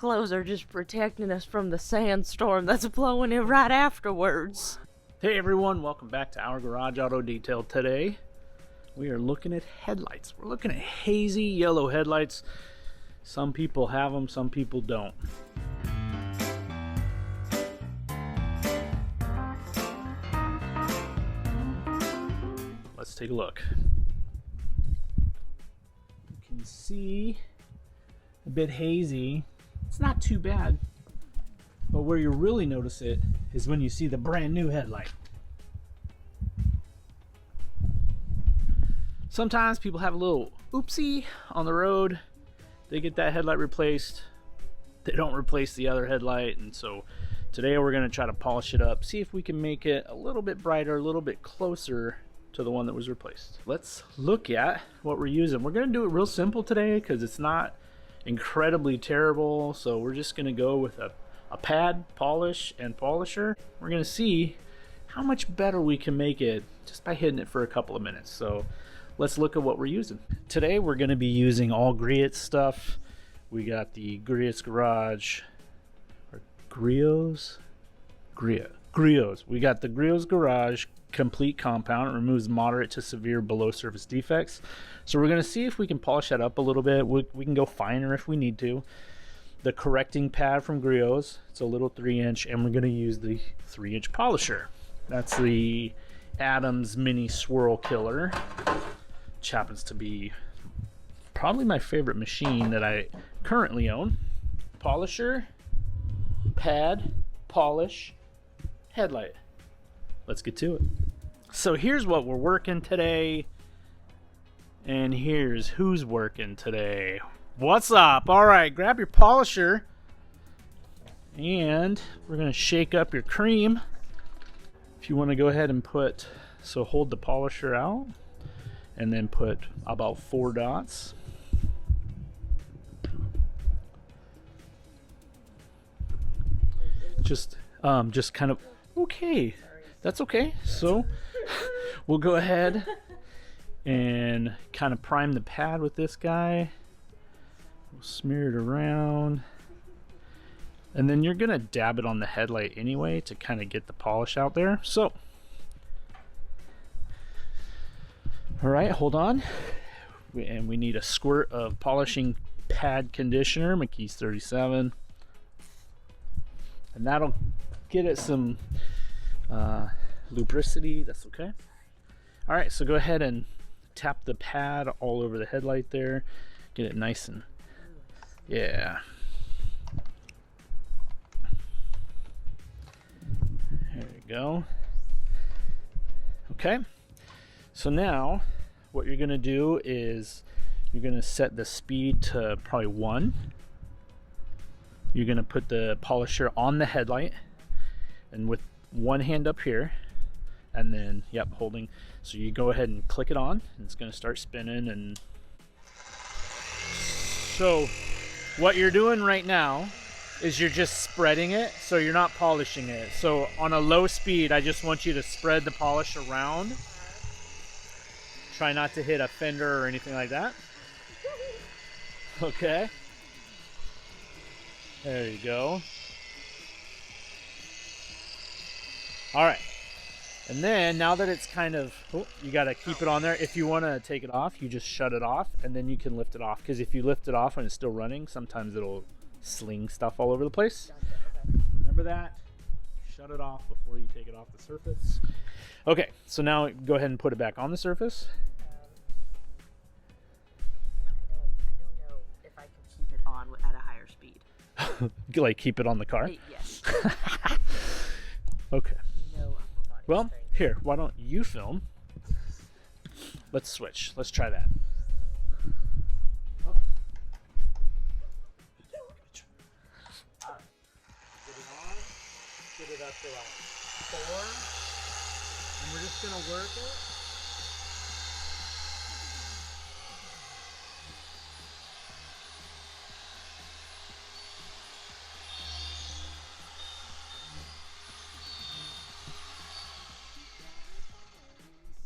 clothes are just protecting us from the sandstorm that's blowing in right afterwards. Hey everyone, welcome back to our garage auto detail. Today we are looking at headlights. We're looking at hazy yellow headlights. Some people have them, some people don't. Let's take a look. You can see a bit hazy. It's not too bad. But where you really notice it is when you see the brand new headlight. Sometimes people have a little oopsie on the road. They get that headlight replaced. They don't replace the other headlight. And so today we're going to try to polish it up. See if we can make it a little bit brighter, a little bit closer to the one that was replaced. Let's look at what we're using. We're going to do it real simple today because it's not incredibly terrible. So we're just going to go with a pad, polish, and polisher. We're going to see how much better we can make it just by hitting it for a couple of minutes. So let's look at what we're using. Today we're going to be using all Griot stuff. We got the Griot's Garage, or Griot's? Griot's. We got the Griot's Garage Complete Compound. It removes moderate to severe below surface defects. So we're going to see if we can polish that up a little bit. We can go finer if we need to. The correcting pad from Griot's, it's a little 3-inch, and we're going to use the 3-inch polisher. That's the Adams Mini Swirl Killer, which happens to be probably my favorite machine that I currently own. Polisher, pad, polish, headlight. Let's get to it. So here's what we're working today, and here's who's working today. What's up? All right, grab your polisher and we're going to shake up your cream. If you want to go ahead and put, so hold the polisher out and then put about 4 dots. Just kind of, okay, that's okay. So we'll go ahead and kind of prime the pad with this guy. We'll smear it around, and then you're gonna dab it on the headlight anyway to kind of get the polish out there. So all right, hold on. And we need a squirt of polishing pad conditioner, McKee's 37, and that'll get it some lubricity. That's okay. All right, so go ahead and tap the pad all over the headlight there. Get it nice and, yeah. There you go. Okay. So now what you're going to do is you're going to set the speed to probably 1. You're going to put the polisher on the headlight and with one hand up here, and then, yep, holding. So you go ahead and click it on, and it's going to start spinning. And so what you're doing right now is you're just spreading it, so you're not polishing it. So on a low speed, I just want you to spread the polish around. Try not to hit a fender or anything like that. Okay. There you go. All right. And then now that it's kind of, oh, you got to keep it on there. If you want to take it off, you just shut it off, and then you can lift it off. Because if you lift it off and it's still running, sometimes it'll sling stuff all over the place. Remember that. Shut it off before you take it off the surface. Okay, so now go ahead and put it back on the surface. I don't know if I can keep it on at a higher speed. Like keep it on the car? Yes. Okay. No upper body Well, strength. here, why don't you film? Let's switch. Let's try that. Get it up to like 4, and we're just gonna work it.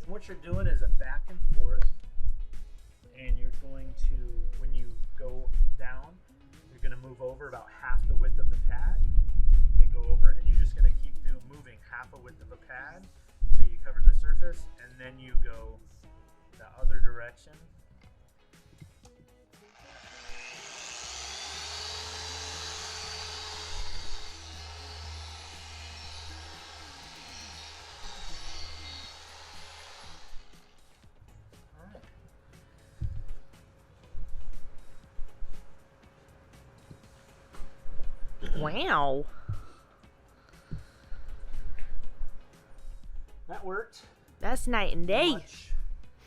And what you're doing is a back and forth, and you're going to, when you go down, you're going to move over about half the width of the pad and go over, and you're just going to keep moving half a width of a pad till you cover the surface, and then you go the other direction. Wow. That worked. That's night and day.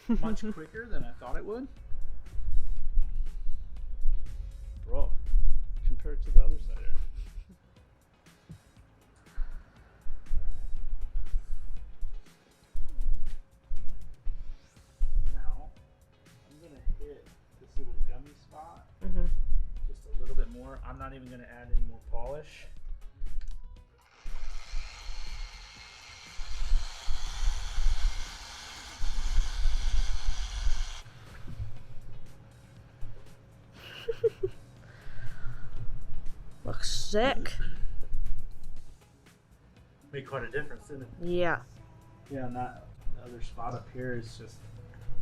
Much quicker than I thought it would. Bro, compared to the other side here. Now, I'm going to hit this little gummy spot just a little bit more. I'm not even going to add any more polish. Looks sick. Made quite a difference, didn't it? Yeah. Yeah, and that other spot up here is just,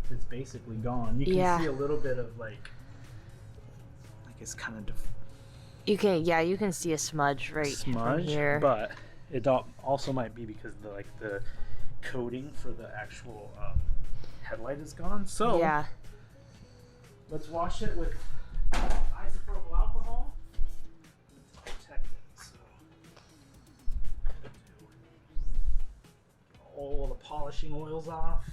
it's basically gone. You can see a little bit of like it's kind of you can see a smudge from here. But it also might be because the coating for the actual headlight is gone. So yeah, let's wash it with isopropyl alcohol. Protect it. So get all the polishing oils off.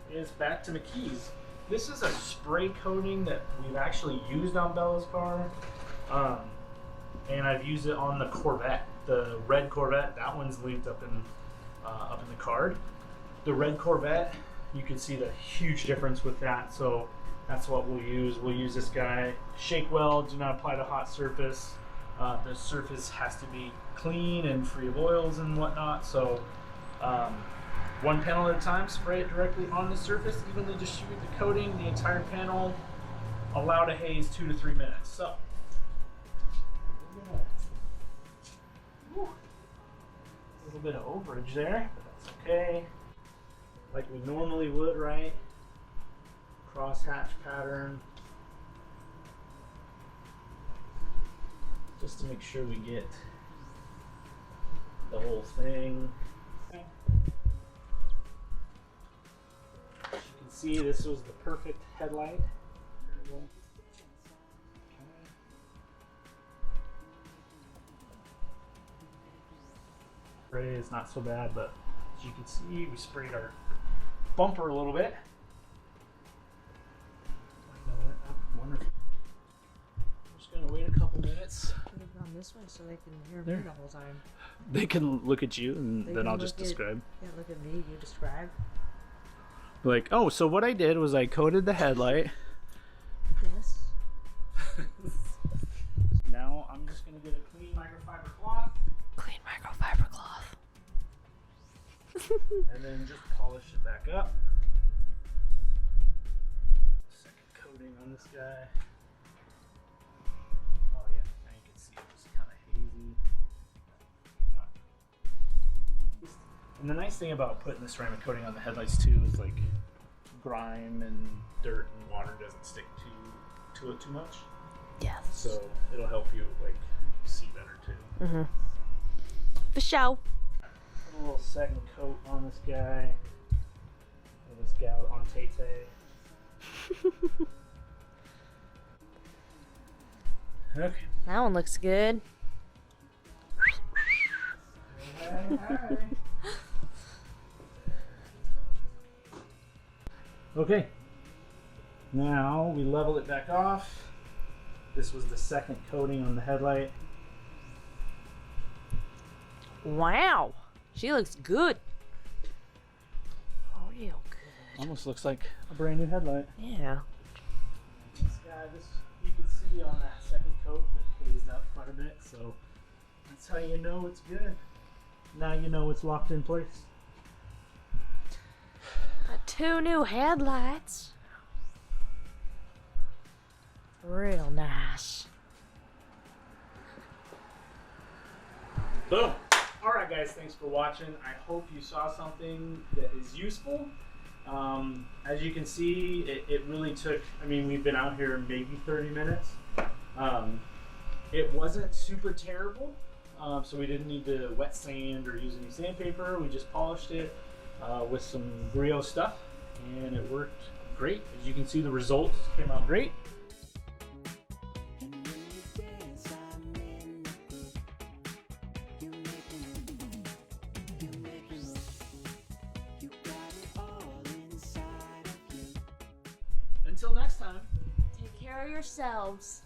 Is back to McKee's. This is a spray coating that we've actually used on Bella's car, and I've used it on the Corvette, the red Corvette. That one's linked up in the card. The red Corvette, you can see the huge difference with that. So that's what we'll use. We'll use this guy. Shake well. Do not apply to hot surface. The surface has to be clean and free of oils and whatnot. So. One panel at a time, spray it directly on the surface, evenly distribute the coating, the entire panel, allow to haze 2 to 3 minutes. So, a little bit of overage there, but that's okay. Like we normally would, right? Crosshatch pattern. Just to make sure we get the whole thing. See, this was the perfect headlight. Spray is not so bad, but as you can see, we sprayed our bumper a little bit. Wonderful. I'm just gonna wait a couple minutes. Put it on this way so they can hear me the whole time. They can look at you, and then I'll just describe. Yeah, look at me. You describe. Like, oh, so what I did was I coated the headlight. Yes. Now I'm just going to get a clean microfiber cloth. Clean microfiber cloth. And then just polish it back up. Second coating on this guy. Oh yeah, now you can see it's kind of hazy. And the nice thing about putting the ceramic coating on the headlights too is like grime and dirt and water doesn't stick to it too much. Yes. So it'll help you like see better too. Mm-hmm. For show. Put a little second coat on this guy. And this gal on Tay Tay. Okay. That one looks good. Hey. Okay, now we level it back off. This was the second coating on the headlight. Wow, she looks good. Oh, real good. Almost looks like a brand new headlight. Yeah. This guy, you can see on that second coat that hazed up quite a bit, so that's how you know it's good. Now you know it's locked in place. That 2 new headlights. Real nice. Boom. Alright guys, thanks for watching. I hope you saw something that is useful. As you can see, it really took, I mean, we've been out here maybe 30 minutes. It wasn't super terrible, so we didn't need to wet sand or use any sandpaper. We just polished it with some Griot stuff, and it worked great. As you can see, the results came out great. Until next time. Take care of yourselves.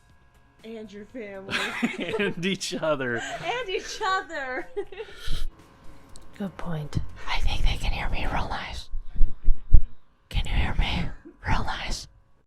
And your family. And each other. And each other. Good point. I think they can hear me real nice.